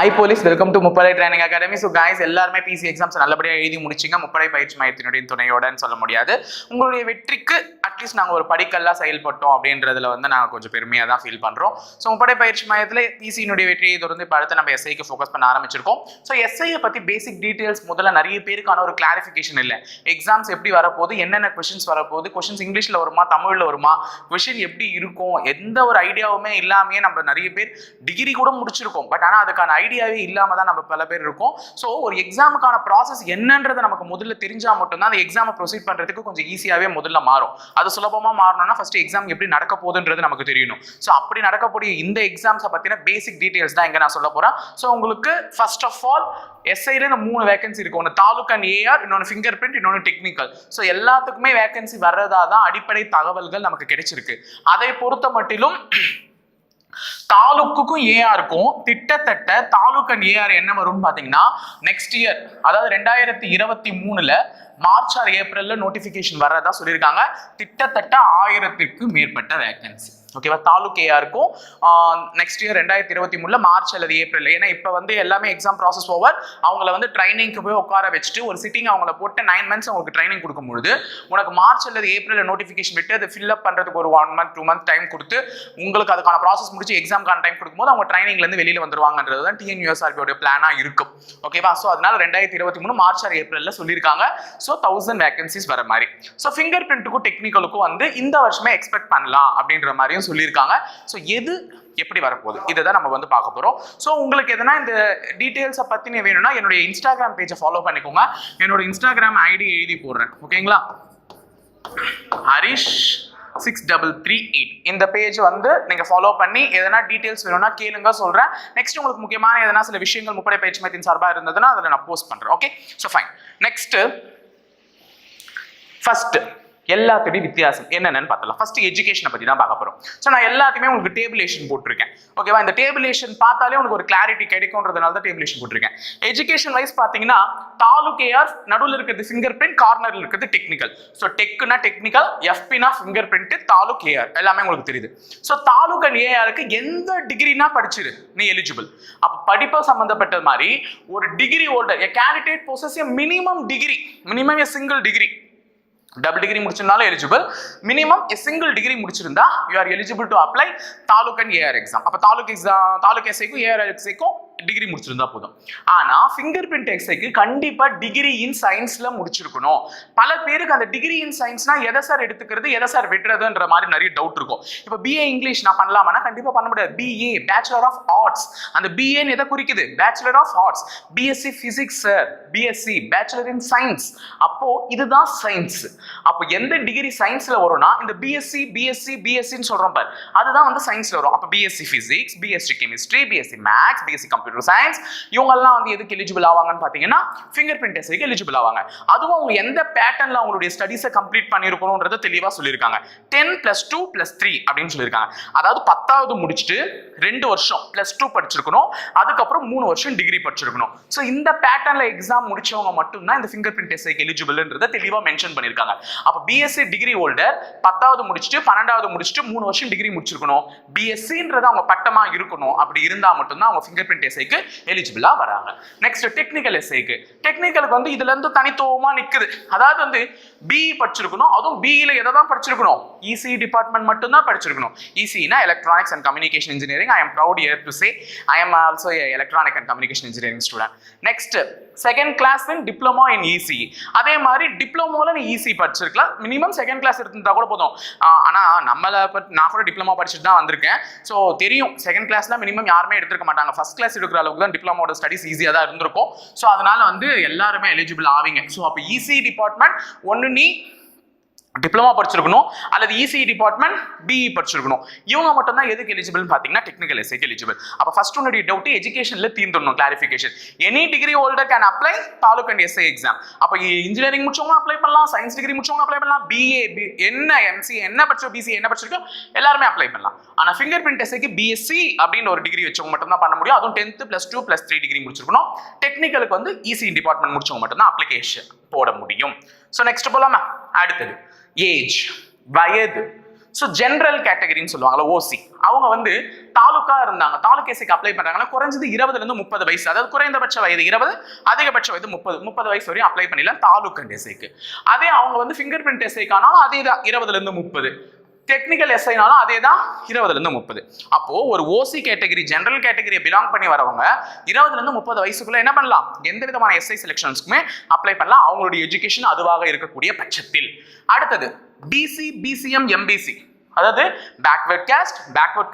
Hi police, welcome to Muppadai Training Academy. So guys, எல்லாருமே PC exams நல்லபடியா எழுதி முடிச்சிங்க. முப்படை பயிற்சி மையத்தினுடைய துணையோடன்னு சொல்ல முடியாது. உங்களுடைய வெற்றிக்கு அட்லீஸ்ட் நாங்க ஒரு படிக்கல்லா செயல்பட்டோம் அப்படின்றதுல வந்து நாங்க கொஞ்சம் பெருமையா தான் ஃபீல் பண்றோம். ஸோ முப்படை பயிற்சி மையத்துல PC-னுடைய வெற்றியை தொடர்ந்து இப்போ அடுத்து நம்ம SI-க்கு ஃபோக்கஸ் பண்ண ஆரம்பிச்சிருக்கோம். ஸோ SI-யை பத்தி பேசிக் டீடைல்ஸ் முதல்ல நிறைய பேருக்கான ஒரு கிளாரிஃபிகேஷன் இல்லை. எக்ஸாம்ஸ் எப்படி வரப்போகுது, என்னென்ன கொஸ்டின்ஸ் வரப்போகுது, கொஸ்டின்ஸ் இங்கிலீஷ்ல வருமா தமிழ்ல வருமா, கொஸ்டின் எப்படி இருக்கும், எந்த ஒரு ஐடியாவுமே இல்லாமையே நம்ம நிறைய பேர் டிகிரி கூட முடிச்சிருக்கோம். பட் ஆனால் அதுக்கான ஐடியாவே இல்லாம தான் நம்ம பல பேர் இருக்கோம். ஸோ ஒரு எக்ஸாமுக்கான ப்ராசஸ் என்னன்றதை நமக்கு முதல்ல தெரிஞ்சா மட்டும்தான் அந்த எக்ஸாமை ப்ரொசீட் பண்றதுக்கு கொஞ்சம் ஈஸியாவே முதல்ல மாறும். அது சுலபமா மாறணும்னா ஃபர்ஸ்ட் எக்ஸாம் எப்படி நடக்க போகுதுன்றது நமக்கு தெரியணும். ஸோ அப்படி நடக்கக்கூடிய இந்த எக்ஸாம்ஸை பத்தின பேசிக் டீடைல்ஸ் தான் இங்க நான் சொல்ல போறேன். ஸோ உங்களுக்கு ஃபர்ஸ்ட் ஆஃப் ஆல் SI-ல இந்த 3 வேகன்சி இருக்கு. ஒன்று தாலுக் அண்ட் ஏஆர், இன்னொன்று ஃபிங்கர் பிரிண்ட், இன்னொன்று டெக்னிக்கல். ஸோ எல்லாத்துக்குமே வேகன்சி வர்றதா தான் அடிப்படை தகவல்கள் நமக்கு கிடைச்சிருக்கு. அதை பொறுத்த மட்டிலும் தாலுக்குக்கும் ஏஆருக்கும் கிட்டத்தட்ட தாலுக் அண்ட் ஏஆர் என்ன வரும்னு பாத்தீங்கன்னா நெக்ஸ்ட் இயர், அதாவது 2023 மார்ச் ஆர் ஏப்ரல்ல நோட்டிபிகேஷன் வர்றதா சொல்லியிருக்காங்க. கிட்டத்தட்ட 1000க்கு மேற்பட்ட வேகன்சி. ஓகேவா? தாலுக் ஏஆருக்கும் நெக்ஸ்ட் இயர் 2023 மார்ச் அல்லது ஏப்ரல். ஏன்னா இப்போ வந்து எல்லாமே எக்ஸாம் ப்ராசஸ் ஓவர். அவங்கள வந்து ட்ரைனிங்க்கு போய் உட்கார வச்சுட்டு ஒரு சிட்டிங் அவங்கள போட்டு 9 months அவங்களுக்கு ட்ரைனிங் கொடுக்கும்பொழுது உனக்கு மார்ச் அல்லது ஏப்ரல் நோட்டிஃபிகேஷன் விட்டு அதை ஃபில்அப் பண்றதுக்கு ஒரு 1 month 2 month டைம் கொடுத்து உங்களுக்கு அதுக்கான ப்ராசஸ் முடிச்சு எக்ஸாம்க்கான டைம் கொடுக்கும்போது அவங்க ட்ரைனிங்ல இருந்து வெளியில வந்துருவாங்கன்றது தான் TNUSRB பிளானா இருக்கும். ஓகேவா? ஸோ அதனால 2023 மார்ச் ஆர் ஏப்ரல்ல சொல்லியிருக்காங்க. ஸோ 1000 வேகன்சிஸ் வர மாதிரி. ஸோ ஃபிங்கர் பிரிண்ட்டுக்கும் டெக்னிக்கலுக்கும் வந்து இந்த வருஷமே எக்ஸ்பெக்ட் பண்ணலாம் அப்படின்ற மாதிரியும் சொல்லியிருக்காங்க. ஸோ எது எப்படி வரப்போகுது இதை தான் நம்ம வந்து பார்க்க போறோம். ஸோ உங்களுக்கு எதனா இந்த டீடைல்ஸை பத்தி வேணும்னா என்னுடைய இன்ஸ்டாகிராம் பேஜை ஃபாலோ பண்ணிக்கோங்க. என்னோட இன்ஸ்டாகிராம் ஐடி எழுதி போடுறேன். ஓகேங்களா? ஹரிஷ் 6338 இந்த பேஜ் வந்து நீங்க ஃபாலோ பண்ணி எதனா டீடைல்ஸ் வேணும்னா கேளுங்க, சொல்றேன். நெக்ஸ்ட் உங்களுக்கு முக்கியமான எதனா சில விஷயங்கள் முப்படை பயிற்சி மையத்தின் சார்பா இருந்ததுன்னா அதில் நான் போஸ்ட் பண்றேன். Okay? So fine. Next first எல்லாத்துடைய வித்தியாசம் என்னென்னு பார்த்தலாம். ஃபர்ஸ்ட் எஜுகேஷனை பத்தி தான் பார்க்க போறோம். ஸோ நான் எல்லாத்தையுமே உங்களுக்கு டேபிளேஷன் போட்டிருக்கேன். ஓகேவா? இந்த டேபிளேஷன் பார்த்தாலே உங்களுக்கு ஒரு கிளாரிட்டி கிடைக்கும்ன்றதுனால தான் டேபிளேஷன் போட்டிருக்கேன். எஜுகேஷன் வைஸ் பார்த்தீங்கன்னா தாலுக் ஏஆர் நடுவில் இருக்கிறது ஃபிங்கர் பிரிண்ட், கார்னர்ல இருக்கிறது டெக்னிக்கல். ஸோ டெக்னா டெக்னிக்கல், எஃபினா ஃபிங்கர் பிரிண்ட், தாலுக் ஏஆர் எல்லாமே உங்களுக்கு தெரியுது. ஸோ தாலுக் அண்ட் ஏஆருக்கு எந்த டிகிரினா படிச்சிரு நீ எலிஜிபிள். அப்போ படிப்பை சம்பந்தப்பட்ட மாதிரி ஒரு degree holder, a candidate possess a minimum degree, minimum a single degree. Double degree முடிச்சிருந்தாலும் eligible. Minimum a single degree முடிச்சிருந்தா you are eligible to apply taluk and AR exam. அப்போ தாலுக் எஸ்ஐக்கும் ஏஆர் எஸ்ஐக்கும் டிகிரி முடிச்சிருந்தா போதும். ஆனா ஃபிங்கர் பிரிண்ட் எக்ஸைக்கு கண்டிப்பா டிகிரி இன் சயின்ஸ்ல முடிச்சிருக்கணும். பல பேருக்கு அந்த டிகிரி இன் சயின்ஸ்னா எதை சார் எடுத்துக்கிறது, எதை சார் விடுறதுன்ற மாதிரி நிறைய டவுட் இருக்கும். இப்போ BA இங்கிலீஷ் நான் பண்ணலாமா? கண்டிப்பா பண்ண முடியாது. BA பேச்சுலர் ஆஃப் ஆர்ட்ஸ், அந்த BA எதை குறிக்குது? Bachelor of arts. BSc physics sir, BSc bachelor in science. அப்போ இதுதான் சயின்ஸ். அப்போ எந்த டிகிரி சயின்ஸ்ல வரும்னா இந்த BSc சொல்றோம் பாரு, அதுதான் வந்து சயின்ஸ்ல வரும். அப்போ BSc physics, BSc chemistry, BSc maths, BSc computer science, இவங்க எல்லாம் வந்து எதுக்கு எலிஜிபிள் ஆவாங்கன்னு பாத்தீங்கன்னா ஃபிங்கர் பிரிண்ட் டெஸ்ட்க்கு எலிஜிபிள் ஆவாங்க. அதுவும் அவங்க எந்த பேட்டர்ன்ல அவங்களுடைய ஸ்டடீஸை கம்ப்ளீட் பண்ணிருக்கணும்ன்றத தெளிவா சொல்லியிருக்காங்க. 10+2+3 அப்படின்னு சொல்லியிருக்காங்க. அதாவது 10வது முடிச்சுட்டு 2 வருஷம் +2 படிச்சிருக்கணும், அதுக்கப்புறம் 3 வருஷம் டிகிரி படிச்சிருக்கணும். ஸோ இந்த பேட்டர்ன்ல எக்ஸாம் முடிச்சவங்க மட்டும்தான் இந்த ஃபிங்கர் பிரிண்ட் டெஸ்ட்க்கு எலிஜிபிள்ன்றத தெளிவா மென்ஷன் பண்ணியிருக்காங்க. அப்ப BSc டிகிரி ஹோல்டர் 10வது முடிச்சுட்டு 12வது முடிச்சுட்டு 3 வருஷம் டிகிரி முடிச்சிருக்கணும். BScன்றது அவங்க பட்டமா இருக்கணும். அப்படி இருந்தா மட்டும்தான் அவங்க ஃபிங்கர் பிரிண்ட் எஸ்ஐக்கு எலிஜிபிளா வராங்க. Next technical எஸ்ஐக்கு. டெக்னிக்கலுக்கு வந்து இதுல இருந்து தனித்துவமா நிக்குது. அதாவது வந்து BE படிச்சிருக்கணும். அதுவும் BE-ல எதை தான் படிச்சிருக்கணும்? ECE டிபார்ட்மெண்ட் மட்டும் தான் படிச்சிருக்கணும். ECE-னா electronics and communication engineering. I am proud here to say I am also a electronic and communication engineering student. Next second class in diploma in ECE. அதே மாதிரி டிப்ளமோல நீ ECE படிச்சிருக்கலாம். மினிமம் செகண்ட் கிளாஸ் இருந்தா கூட போதும். ஆனா நான் கூட டிப்ளமோ படிச்சுட்டு தான் வந்திருக்கேன். ஸோ தெரியும் செகண்ட் கிளாஸ்ல மினிமம் யாருமே எடுத்துருக்க மாட்டாங்க. ஃபர்ஸ்ட் கிளாஸ் எடுக்கிற அளவுக்கு தான் டிப்ளமோட ஸ்டடிஸ் ஈஸியாக தான் இருந்திருக்கும். ஸோ அதனால வந்து எல்லாருமே எலிஜிபிள் ஆவீங்க. ஸோ அப்போ ECE டிபார்ட்மெண்ட் ஒன்று நீ டிப்ளமா படிச்சிருக்கணும் அல்லது ECE டிபார்ட்மெண்ட் BE படிச்சிருக்கணும். இவங்க மட்டும் தான் எதுக்கு எலிஜிபிள் பாத்தீங்கன்னா டெக்னிக்கல் எஸ்ஐக்கு எலிஜிபிள். அப்ப ஃபர்ஸ்ட் உன்னுடைய டவுட் எஜுகேஷன்ல தீர்ந்துடணும். Clarification. Any degree holder can apply taluk and SI exam. அப்ப இன்ஜினியரிங் முடிச்சவங்க அப்ளை பண்ணலாம், சயின்ஸ் டிகிரி முடிச்சவங்க அப்ளை பண்ணலாம், BA என்ன MCA என்ன படிச்சோம், BCA என்ன படிச்சிருக்கோம் எல்லாருமே அப்ளை பண்ணலாம். ஆனா ஃபிங்கர் பிரிண்ட் எஸ்ஐக்கு BSc அப்படின்னு ஒரு டிகிரி வச்சவங்க மட்டும் தான் பண்ண முடியும். அதுவும் 10+2+3 டிகிரி முடிச்சிருக்கணும். டெக்னிக்கலுக்கு வந்து ECE டிபார்ட்மெண்ட் முடிச்சவங்க மட்டும் தான் அப்ளிகேஷன் போட முடியும். ஸோ நெக்ஸ்ட் போலாமா? அடுத்தது ஏஜ், வயது. ஸோ ஜென்ரல் கேட்டகரின்னு சொல்லுவாங்கல்ல ஓசி, அவங்க வந்து தாலுக்கா இருந்தாங்க, தாலுக் எஸ்ஐக்கு அப்ளை பண்றாங்கன்னா குறைஞ்சது 20 to 30 வயசு, அதாவது குறைந்தபட்ச வயது 20, அதிகபட்ச வயது 30 வயசு வரையும் அப்ளை பண்ணிடலாம் தாலுக் அண்ட் எஸ்ஐக்கு. அதே அவங்க வந்து ஃபிங்கர் பிரிண்ட் எஸ்ஐக்கானாலும் அதே தான் 20 to 30, டெக்னிக்கல் எஸ்ஐனாலும் அதே தான் 20 to 30. அப்போ ஒரு ஓசி கேட்டகரி ஜெனரல் கேட்டகரியை பிலாங் பண்ணி வரவங்க 20 to 30 வயசுக்குள்ள என்ன பண்ணலாம், எந்த விதமான எஸ்ஐ செலெக்ஷன்ஸ்க்குமே அப்ளை பண்ணலாம், அவங்களுடைய எஜுகேஷன் அதுவாக இருக்கக்கூடிய பட்சத்தில். அடுத்தது பிசி, பிசிஎம், எம்பிசி, அதாவது பேக்வர்ட்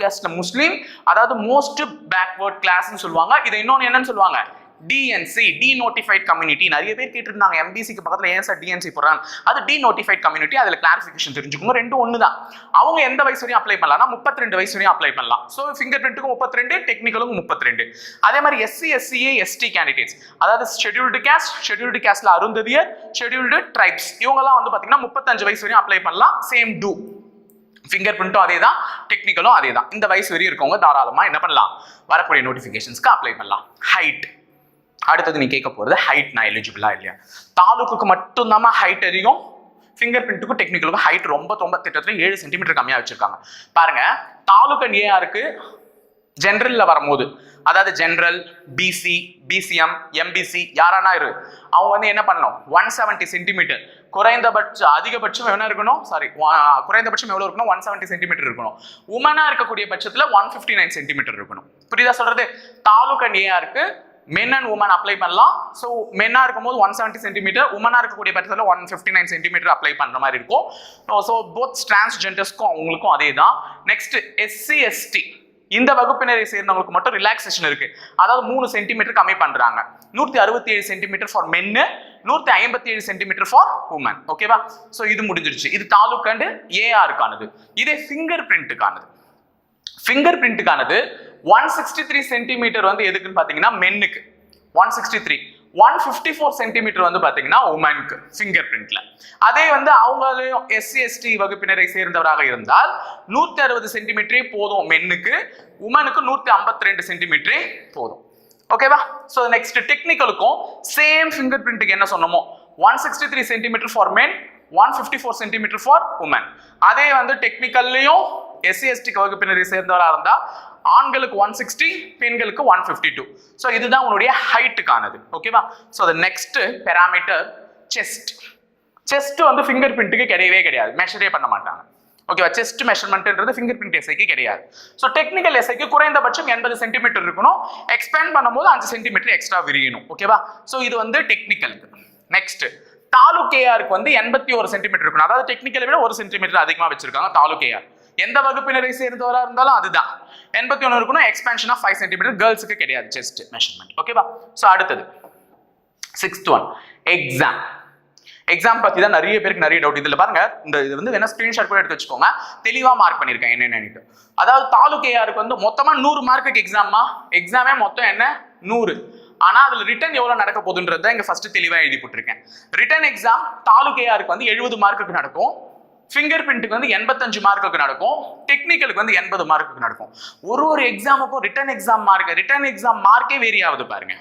காஸ்ட்ல முஸ்லீம், அதாவது மோஸ்ட் பேக்வர்ட் கிளாஸ்னு சொல்லுவாங்க. இதை இன்னொன்னு என்னன்னு சொல்லுவாங்க, டிஎன்சி, டி நோட்டிஃபைட் கம்யூனிட்டி. நிறைய பேர் கேட்டிருந்தாங்க எம்பிசிக்கு பக்கத்துல ஏன் சார் டிஎன்சி போடுறாங்க, அது டி நோட்டிஃபைட் கம்யூனிட்டி. அதுல கிளாரிஃபிகேஷன் தெரிஞ்சுக்கோங்க, ரெண்டும் ஒன்று தான். அவங்க எந்த வயசு வரையும் அப்ளை பண்ணலாம், 32 வயசு வரையும் அப்ளை பண்ணலாம். ஸோ ஃபிங்கர் பிரிண்ட்டுக்கும் 32, டெக்னிக்கலுக்கும் 32. அதே மாதிரி எஸ்சி, எஸ்சிஏ, எஸ்டி கேண்டிடேட்ஸ், அதாவது ஷெட்யூல்டு கேஸ்ட்ல அருந்ததியர், ஷெட்யூல்டு ட்ரைப்ஸ், இவங்கெல்லாம் வந்து பாத்தீங்கன்னா 35 வயசு வரையும் அப்ளை பண்ணலாம். சேம் டூ, ஃபிங்கர் பிரிண்ட்டும் அதே தான், டெக்னிக்கலும் அதே தான். இந்த வயசு வரையும் இருக்கவங்க தாராளமா என்ன பண்ணலாம், வரக்கூடிய நோட்டிஃபிகேஷன்ஸ்க்கு அப்ளை பண்ணலாம். ஹைட், அடுத்தது நீ கேட்க போறது ஹைட் நான் எலிஜிபிளா இல்லையா. தாலுக்கு மட்டும் தான் ஹைட் அதிகம், ஃபிங்கர் பிரிண்ட்டுக்கும் டெக்னிக்கலுக்கும் ஹைட் ரொம்ப கிட்டத்தட்ட 7 சென்டிமீட்டர் கம்மியா வச்சிருக்காங்க. பாருங்க, தாலுக் அண்ட் ஏஆருக்கு ஜெனரல்ல வரும்போது, அதாவது ஜெனரல், பிசி, பிசிஎம், எம்பிசி யாரானா இரு, அவங்க வந்து என்ன பண்ணணும், 170 சென்டிமீட்டர் அதிகபட்சம் என்ன இருக்கணும், குறைந்தபட்சம் எவ்வளவு இருக்கணும், 170 சென்டிமீட்டர் இருக்கணும். உமனா இருக்கக்கூடிய பட்சத்துல 159 சென்டிமீட்டர் இருக்கணும். புரியுதா சொல்றது? தாலுக் அண்ட் ஏஆருக்கு மென் அண்ட் உமன் அப்ளை பண்ணலாம். ஸோ மென்னா இருக்கும்போது 170 சென்டிமீட்டர், உமனா இருக்கக்கூடிய பட்சத்தில் 159 சென்டிமீட்டர் அப்ளை பண்ற மாதிரி இருக்கும். ஸோ போத் டிரான்ஸ்ஜெண்டர்ஸ்க்கும் அவங்களுக்கும் அதே தான். நெக்ஸ்ட் எஸ்சி, எஸ்டி, இந்த வகுப்பினரை சேர்ந்தவங்களுக்கு மட்டும் ரிலாக்ஸேஷன் இருக்கு, அதாவது 3 சென்டிமீட்டர் கம்மி பண்றாங்க. 167 சென்டிமீட்டர் ஃபார் மென்னு, 157 சென்டிமீட்டர் ஃபார் உமன். ஓகேவா? ஸோ இது முடிஞ்சிருச்சு. இது தாலுக் அண்ட் ஏஆருக்கானது. இதே ஃபிங்கர் பிரிண்ட்டுக்கானது. ஃபிங்கர் பிரிண்ட்டுக்கானது 163 சென்டிமீட்டர் வந்து எதுக்குன்னு பாத்தீங்கன்னா மென்னுக்கு 163, 154 சென்டிமீட்டர் வந்து பாத்தீங்கன்னா உமனுக்கு ஃபிங்கர் பிரிண்ட்ல. அதே வந்து அவங்களும் எஸ்சி, எஸ்டி வகுப்பினரை சேர்ந்தவராக இருந்தால் 160 சென்டிமீட்டரே போதும் மென்னுக்கு, உமனுக்கு 152 சென்டிமீட்டரே போதும். ஓகேவா? ஸோ நெக்ஸ்ட் டெக்னிக்கலுக்கும் சேம் ஃபிங்கர் பிரிண்ட்டுக்கு என்ன சொன்னோமோ 163 centimetre for men, 154 centimetre for women. அதே வந்து டெக்னிக்கல்லையும் எஸ்சி, எஸ்டி வகுப்பினரை சேர்ந்தவராக இருந்தா ஆண்களுக்கு 160, பெண்களுக்கு 152. ஸோ இதுதான் உன்னுடைய ஹைட்டுக்கானது. ஓகேவா? So the next parameter chest வந்து ஃபிங்கர் பிரிண்ட்டுக்கு கிடையாது, மெஷரே பண்ண மாட்டாங்க. ஓகேவா? செஸ்ட் மெஷர்மெண்ட்ன்றது ஃபிங்கர் பிரிண்ட் எஸ்ஐக்கு கிடையாது. ஸோ டெக்னிக்கல் எஸ்ஐக்கு குறைந்தபட்சம் 80 சென்டிமீட்டர் இருக்கணும், எக்ஸ்பேண்ட் பண்ணும்போது 5 சென்டிமீட்டர் எக்ஸ்ட்ரா விரியணும். ஓகேவா? ஸோ இது வந்து டெக்னிக்கலுக்கு. நெக்ஸ்ட் தாலுக் ஏஆருக்கு வந்து 81 சென்டிமீட்டர் இருக்கணும், அதாவது டெக்னிக்கலை விட 1 சென்டிமீட்டர் அதிகமாக வச்சிருக்காங்க தாலுக் ஏஆர். எந்த வகுப்பினரை சேர்ந்தவராக இருந்தாலும் அதுதான் 81 இருக்கணும், எக்ஸ்பேன்ஷன் ஆஃப் 5 சென்டிமீட்டர். கேர்ள்ஸுக்கு கிடையாது செஸ்ட் மெஷர்மெண்ட். ஓகேவா? ஸோ அடுத்தது 6th one எக்ஸாம் பத்தி தான் நிறைய பேருக்கு நிறைய டவுட். இதுல பாருங்க, இது வந்து வேணா ஸ்கிரீன்ஷாட் கூட எடுத்து வச்சுக்கோங்க, தெளிவா மார்க் பண்ணிருக்கேன் என்னன்னு. அதாவது தாலுக் ஏஆருக்கு வந்து மொத்தமா 100 மார்க்குக்கு எக்ஸாமே மொத்தம் என்ன 100. ஆனா அதுல ரிட்டன் எவ்வளவு நடக்க போகுதுன்றத இங்க ஃபர்ஸ்ட் தெளிவா எழுதி போட்டிருக்கேன். ரிட்டன் எக்ஸாம் தாலுக் ஏஆருக்கு வந்து 70 மார்க்குக்கு நடக்கும், ஃபிங்கர் பிரிண்ட்டுக்கு வந்து 85 மார்க்குக்கு நடக்கும், டெக்னிக்கலுக்கு வந்து 80 மார்க்குக்கு நடக்கும். ஒரு எக்ஸாமுக்கும் ரிட்டன் எக்ஸாம் மார்க்கே வேரி ஆகுது பாருங்க.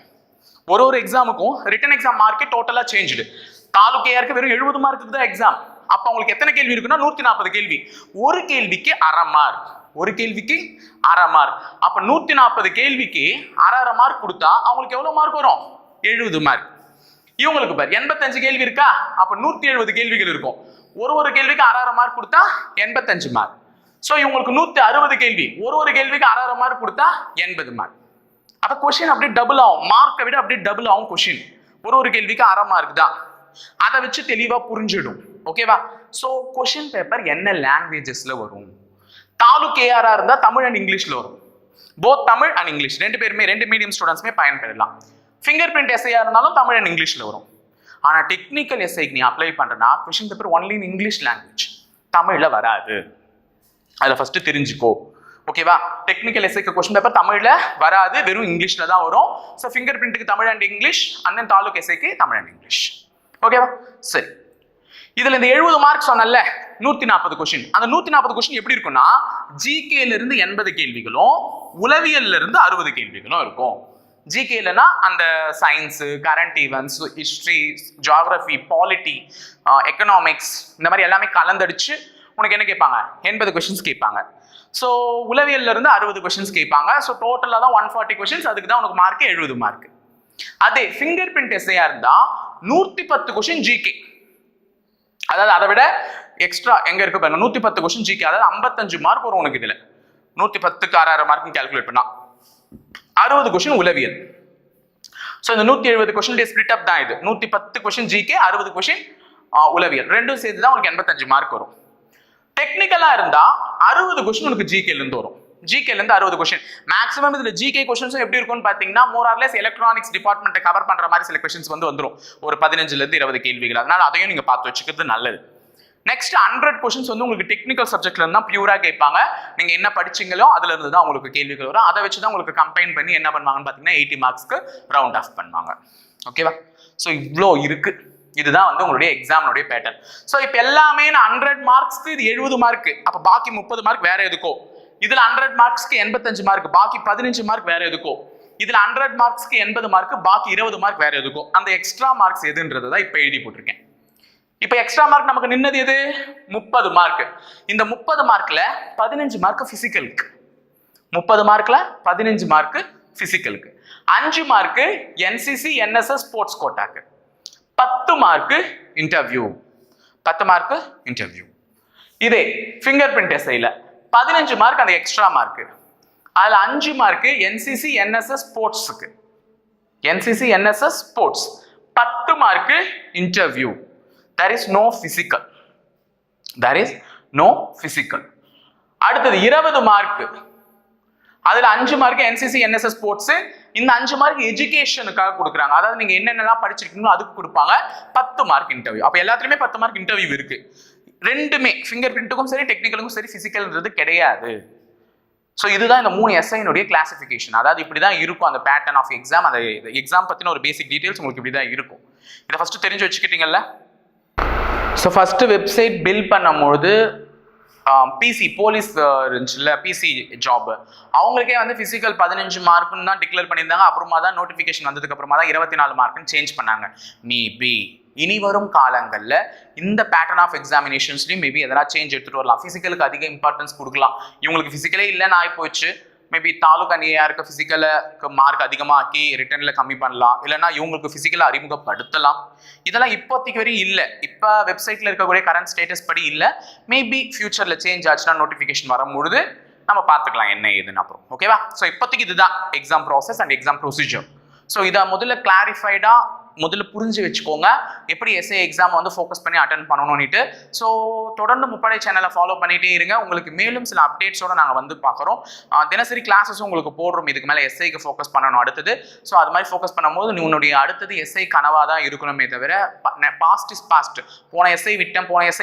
ஒரு எக்ஸாமுக்கும் ரிட்டன் எக்ஸாம் மார்க்கே டோட்டலா சேஞ்சுடு. தாலுக் ஏஆருக்கு வெறும் 70 மார்க்குக்கு தான் எக்ஸாம். அப்ப உங்களுக்கு எத்தனை கேள்வி இருக்குன்னா 140 கேள்வி, ஒரு கேள்விக்கு அரை மார்க், அப்ப 140 கேள்விக்கு அரை மார்க் கொடுத்தா அவங்களுக்கு எவ்வளவு மார்க் வரும், 70 மார்க். இவங்களுக்கு பாரு 85 கேள்வி இருக்கா, அப்ப 170 கேள்விகள் இருக்கும், ஒரு கேள்விக்கு அரை மார்க் கொடுத்தா 85 மார்க். சோ இவங்களுக்கு 160 கேள்வி, ஒரு கேள்விக்கு அரை மார்க் கொடுத்தா 80 மார்க். அப்ப கொஸ்டின் அப்படியே டபுள் ஆகும், மார்க்கை விட அப்படியே டபுள் ஆகும் கொஸ்டின். ஒரு கேள்விக்கு அரை மார்க் தான், அதை வச்சு தெளிவா புரிஞ்சிடும். ஓகேவா? சோ கொஸ்டின் பேப்பர் என்ன லாங்குவேஜஸ்ல வரும், தாலுக் ஏஆரா இருந்தா தமிழ் அண்ட் இங்கிலீஷ்ல வரும். போத் தமிழ் அண்ட் இங்கிலீஷ் ரெண்டு மீடியம் ஸ்டூடெண்ட்ஸ்மே பயன்பெறலாம். ஃபிங்கர் பிரிண்ட் எஸ்ஐயா இருந்தாலும் தமிழ் அண்ட் இங்கிலீஷ்ல வரும். ஆனா டெக்னிக்கல் எஸ்ஐக்கு நீ அப்ளை பண்றனா question paper only in English language, தமிழ்ல வராது. அதுல ஃபர்ஸ்ட் தெரிஞ்சுக்கோ. ஓகேவா? டெக்னிக்கல் எஸ்ஐக்கு கொஸ்டின் பேப்பர் தமிழ்ல வராது, வெறும் இங்கிலீஷ்ல தான் வரும். ஸோ ஃபிங்கர் பிரிண்ட்டுக்கு Tamil and English, and then taluk எஸ்ஐக்கு தமிழ் அண்ட் இங்கிலீஷ். ஓகேவா? சரி, இதுல இந்த 70 மார்க் சொன்னல 140 கொஸ்டின், அந்த 140 கொஸ்டின் எப்படி இருக்கும்னா ஜிகேல இருந்து 80 கேள்விகளும் உளவியல்ல இருந்து 60 கேள்விகளும் இருக்கும். ஜிகேலனா அந்த science, current events, history, geography, polity, economics, இந்த மாதிரி எல்லாமே கலந்தடிச்சு உனக்கு என்ன கேட்பாங்க 80 கொஸ்டின்ஸ் கேட்பாங்க. ஸோ உளவியல்ல இருந்து 60 கொஸ்டின்ஸ் கேட்பாங்க. ஸோ டோட்டலாக தான் 140 கொஸ்டின்ஸ். அதுக்கு தான் உனக்கு மார்க் 70 மார்க். அதே ஃபிங்கர் பிரிண்ட் எஸ்ஐயா இருந்தா 110 கொஸ்டின் ஜிகே. அதாவது அதை விட எக்ஸ்ட்ரா எங்க இருக்கு பாருங்க, 110 கொஸ்டின் ஜிகே. அதாவது 55 மார்க் வரும் உனக்கு. இதுல 110க்கு 6 மார்க் கால்குலேட் பண்ணா 60 கொஸ்டின் உளவியல். ஸோ இந்த 170 கொஸ்டின் ஸ்பிளிட் அப் தான் இது. 110 கொஸ்டின் ஜிகே, 60 கொஸ்டின் உளவியல், ரெண்டும் சேர்த்து தான் உனக்கு 85 மார்க் வரும். டெக்னிக்கலா இருந்தா 60 கொஸ்டின் உனக்கு ஜிகேல இருந்து வரும். ஜிகேல இருந்து 60 கொஸ்டின் மேக்ஸிமம். இதுல ஜிகே கொஸ்டின்ஸ் எப்படி இருக்கும்னு பாத்தீங்கன்னா மோர் ஆர் லெஸ் எலக்ட்ரானிக்ஸ் டிபார்ட்மெண்ட்டை கவர் பண்ற மாதிரி சில கொஸ்டின்ஸ் வந்துரும். ஒரு 15ல இருந்து 20 கேள்விகள். அதனால அதையும் நீங்க பார்த்து வச்சுக்கிறது நல்லது. நெக்ஸ்ட் 100 கொஸ்டின்ஸ் வந்து உங்களுக்கு டெக்னிக்கல் சப்ஜெக்ட்ல இருந்து தான் பியூரா கேட்பாங்க. நீங்க என்ன படிச்சீங்களோ அதுல இருந்து தான் உங்களுக்கு கேள்விகள் வரும். அதை வச்சு தான் உங்களுக்கு கம்பைன் பண்ணி என்ன பண்ணுவாங்கன்னு பாத்தீங்கன்னா 80 மார்க்ஸ்க்கு ரவுண்ட் ஆஃப் பண்ணுவாங்க. ஓகேவா? ஸோ இவ்வளோ இருக்கு. இதுதான் வந்து உங்களுடைய எக்ஸாம்னுடைய பேட்டர்ன். ஸோ இப்போ எல்லாமே 100 மார்க்ஸ்க்கு இது 70 மார்க். அப்போ பாக்கி 30 மார்க் வேற எதுக்கோ. இதுல 100 மார்க்ஸ்க்கு 85 மார்க், பாக்கி 15 மார்க் வேற எதுக்கோ. இதுல 100 மார்க்ஸ்க்கு 80 மார்க், பாக்கி 20 மார்க் வேற எதுக்கோ. அந்த எக்ஸ்ட்ரா மார்க்ஸ் எதுன்றது தான் இப்போ எழுதி போட்டிருக்கேன். இப்போ எக்ஸ்ட்ரா மார்க் நமக்கு நின்னது எது? 30 மார்க். இந்த 30 மார்க்ல 15 மார்க் பிசிக்கலுக்கு. 30 மார்க்ல 15 மார்க் பிசிக்கலுக்கு, 5 மார்க் என்சிசி என்எஸ்எஸ் ஸ்போர்ட்ஸ் கோட்டாக்கு, 10 மார்க் இன்டர்வியூ. 10 mark interview. இதே ஃபிங்கர் பிரிண்ட் எஸ்ஐல 15 மார்க் அந்த எக்ஸ்ட்ரா மார்க். அதுல 5 மார்க் என்சிசி என்எஸ்எஸ் ஸ்போர்ட்ஸ்க்கு, NCC NSS sports. 10 mark interview. There is no physical. There is no physical. அடுத்தது 20 மார்க். அதுல 5 mark NCC NSS sports. இந்த 5 mark எஜுகேஷனுக்காக கொடுக்குறாங்க. அதாவது நீங்க என்னென்னலாம் படிச்சிருக்கீங்களோ அதுக்கு கொடுப்பாங்க. 10 மார்க் இன்டர்வியூ. அப்ப எல்லாத்துலயுமே 10 மார்க் இன்டர்வியூ இருக்கு. ரெண்டுமே ஃபிங்கர் பிரிண்ட்டுக்கும் சரி டெக்னிக்கலுக்கும் சரி பிசிக்கல்ன்றது கிடையாது. ஸோ இதுதான் இந்த 3 எஸ்ஐனுடைய கிளாசிஃபிகேஷன். அதாவது இப்படிதான் இருக்கும் அந்த பேட்டர்ன் ஆஃப் எக்ஸாம். அந்த எக்ஸாம் பத்தின ஒரு பேசிக் டீடைல்ஸ் உங்களுக்கு இப்படிதான் இருக்கும். இதை ஃபர்ஸ்ட் தெரிஞ்சு வச்சுக்கிட்டீங்கல்ல. ஸோ ஃபஸ்ட்டு வெப்சைட் பில்ட் பண்ணும்போது பிசி போலீஸ் இருந்துச்சுல்ல, பிசி ஜாப், அவங்களுக்கே வந்து ஃபிசிக்கல் 15 மார்க்குன்னு தான் டிக்ளேர் பண்ணியிருந்தாங்க. அப்புறமா தான் நோட்டிஃபிகேஷன் வந்ததுக்கு அப்புறமா தான் 24 மார்க்குன்னு சேஞ்ச் பண்ணாங்க. மேபி இனி வரும் காலங்களில் இந்த பேட்டர்ன் ஆஃப் எக்ஸாமினேஷன்ஸ்லையும் மேபி எதனா சேஞ்ச் எடுத்துகிட்டு வரலாம். ஃபிசிக்கலுக்கு அதிக இம்பார்ட்டன்ஸ் கொடுக்கலாம். இவங்களுக்கு ஃபிசிக்கலே இல்லைன்னு ஆகி போச்சு. மேபி தாலுகா நிலையாருக்கு ஃபிசிக்கலுக்கு மார்க் அதிகமாக்கி ரிட்டர்ன்ல கம்மி பண்ணலாம். இல்லைன்னா இவங்களுக்கு ஃபிசிக்கலை அறிமுகப்படுத்தலாம். இதெல்லாம் இப்போதைக்கு வரையும் இல்லை. இப்போ வெப்சைட்ல இருக்கக்கூடிய கரண்ட் ஸ்டேட்டஸ் படி இல்லை. மேபி ஃபியூச்சர்ல சேஞ்ச் ஆச்சுன்னா நோட்டிஃபிகேஷன் வரும்பொழுது நம்ம பார்த்துக்கலாம் என்ன ஏதுன்னு அப்புறம். ஓகேவா? ஸோ இப்போதைக்கு இதுதான் exam process and exam procedure. So இதை முதல்ல கிளாரிஃபைடா முதல்ல புரிஞ்சு வச்சுக்கோங்க, எப்படி எஸ்ஏ எக்ஸாம் வந்து ஃபோக்கஸ் பண்ணி அட்டன் பண்ணணும்னுட்டு. ஸோ தொடர்ந்து முப்படை சேனலை ஃபாலோ பண்ணிட்டே இருங்க. உங்களுக்கு மேலும் சில அப்டேட்ஸோட நாங்கள் வந்து பார்க்குறோம். தினசரி கிளாஸஸும் உங்களுக்கு போடுறோம். இதுக்கு மேலே எஸ்ஐக்கு ஃபோக்கஸ் பண்ணணும் அடுத்தது. ஸோ அது மாதிரி ஃபோக்கஸ் பண்ணும்போது நீ உன்னுடைய அடுத்தது எஸ்ஐ கனவாக தான் இருக்கணுமே தவிர பாஸ்ட் இஸ் பாஸ்ட். போன எஸ்ஐ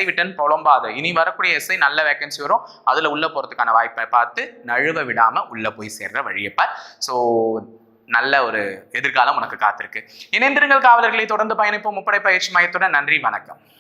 விட்டேன்னு புலம்பாது. இனி வரக்கூடிய எஸ்ஐ நல்ல வேகன்சி வரும். அதில் உள்ளே போகிறதுக்கான வாய்ப்பை பார்த்து நழுவ விடாமல் உள்ளே போய் சேர்ற வழியப்பார். ஸோ நல்ல ஒரு எதிர்காலம் உனக்கு காத்திருக்கு. இணைந்திருங்கள் காவலர்களை. தொடர்ந்து பயணிப்போம் முப்படை பயிற்சி மையத்துடன். நன்றி, வணக்கம்.